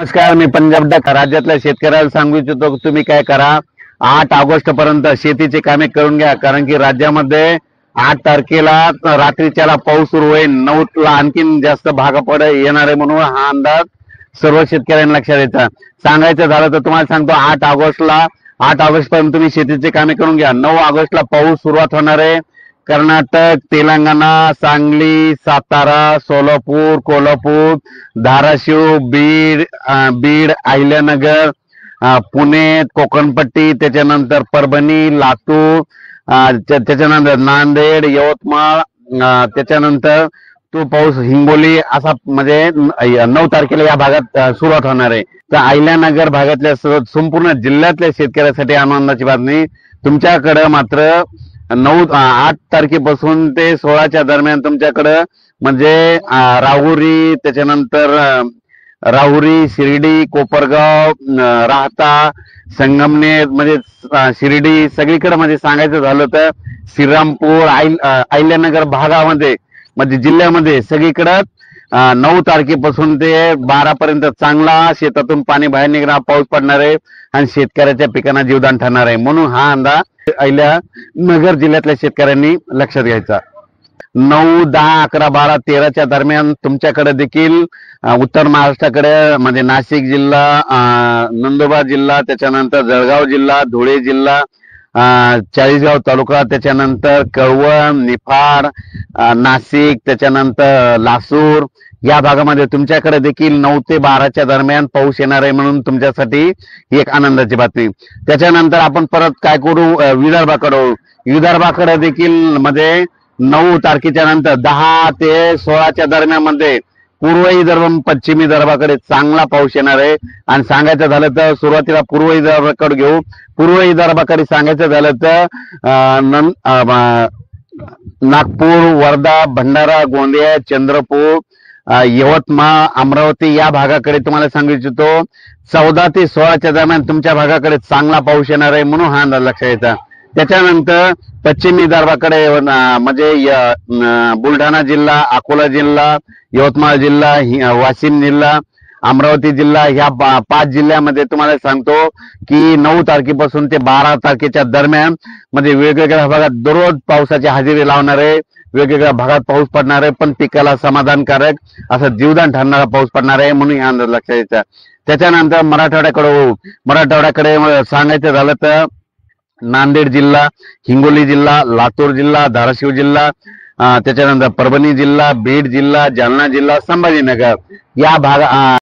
नमस्कार, मी पंजाब डक राज्यातल्या शेतकऱ्याला सांगू इच्छितो की तुम्ही काय करा, 8 ऑगस्ट पर्यंत शेतीची कामे करून घ्या. कारण की राज्यामध्ये 8 तारखेला रात्रीच्याला पाऊस सुरू होईल, 9 ला आणखीन जास्त भाग येणार आहे. म्हणून हा अंदाज सर्व शेतकऱ्यांना लक्षात द्यायचा. सांगायचं झालं तर तुम्हाला सांगतो, 8 ऑगस्ट पर्यंत तुम्ही शेतीची कामे करून घ्या. 9 ऑगस्टला पाऊस सुरुवात होणार आहे. कर्नाटक, तेलंगणा, सांगली, सातारा, सोलापूर, कोल्हापूर, धाराशिव, बीड, अहिल्यानगर, पुणे, कोकणपट्टी, त्याच्यानंतर परभणी, लातूर, त्याच्यानंतर नांदेड, यवतमाळ, त्याच्यानंतर तो पाऊस हिंगोली असा म्हणजे 9 तारखेला या भागात सुरुवात होणार आहे. तर अहिल्यानगर भागातल्या संपूर्ण जिल्ह्यातल्या शेतकऱ्यासाठी आनंदाची बातमी. तुमच्याकडे मात्र 8 तारखेपासून ते 16च्या दरम्यान तुमच्याकडं म्हणजे राहुरी, त्याच्यानंतर राहुरी, शिर्डी, कोपरगाव, राहता, संगमनेर म्हणजे शिर्डी सगळीकडे म्हणजे सांगायचं झालं तर श्रीरामपूर, अहिल्यानगर भागामध्ये म्हणजे जिल्ह्यामध्ये सगळीकडं 9 तारखेपासून ते 12 पर्यंत चांगला शेतातून पाणी बाहेर निघणार पाऊस पडणार आहे आणि शेतकऱ्याच्या पिकांना जीवदान ठरणार आहे. म्हणून हा अंदाज अहिल्यानगर जिल्ह्यातल्या शेतकऱ्यांनी लक्षात घ्यायचा. 9, 10, 11, 12, 13च्या दरम्यान तुमच्याकडे देखील उत्तर महाराष्ट्राकडे म्हणजे नाशिक जिल्हा, नंदुरबार जिल्हा, त्याच्यानंतर जळगाव जिल्हा, धुळे जिल्हा, चाळीसगाव तालुका, त्याच्यानंतर कळवण, निफाड, नाशिक, त्याच्यानंतर लासूर या भागामध्ये तुमच्याकडे देखील 9 ते 12च्या दरम्यान पाऊस येणार आहे. म्हणून तुमच्यासाठी ही एक आनंदाची बातमी. त्याच्यानंतर आपण परत काय करू, विदर्भाकडे देखील मध्ये 9 तारखेच्या नंतर 10 ते 16च्या दरम्यान मध्ये पूर्व विदर्भ, पश्चिमी विदर्भाकडे चांगला पाऊस येणार आहे. आणि सांगायचं झालं तर सुरुवातीला पूर्व विदर्भाकडे घेऊ. पूर्व विदर्भाकडे सांगायचं झालं तर नागपूर, वर्धा, भंडारा, गोंदिया, चंद्रपूर, यवतमाळ, अमरावती या भागाकडे तुम्हाला सांगू इच्छितो 14 ते 16च्या दरम्यान तुमच्या भागाकडे चांगला पाऊस येणार आहे. म्हणून हा अंदाज लक्षात घ्यायचा. त्याच्यानंतर पश्चिम विदर्भाकडे म्हणजे बुलढाणा जिल्हा, अकोला जिल्हा, यवतमाळ जिल्हा, वाशिम जिल्हा, अमरावती जिल्हा ह्या 5 जिल्ह्यामध्ये तुम्हाला सांगतो की 9 तारखेपासून ते 12 तारखेच्या दरम्यान म्हणजे वेगवेगळ्या भागात दररोज पावसाची हजेरी लावणार आहे. वेगवेगळ्या भागात पाऊस पडणार आहे, पण पिकाला समाधानकारक असं जीवदान ठरणारा पाऊस पडणार आहे. म्हणून हा अंदाज लक्षात घ्यायचा. त्याच्यानंतर मराठवाड्याकडे सांगायचं झालं तर नांदेड जिल्हा, हिंगोली जिल्हा, लातूर जिल्हा, धाराशिव जिल्हा, त्याच्यानंतर परभणी जिल्हा, बीड जिल्हा, जालना जिल्हा, संभाजीनगर या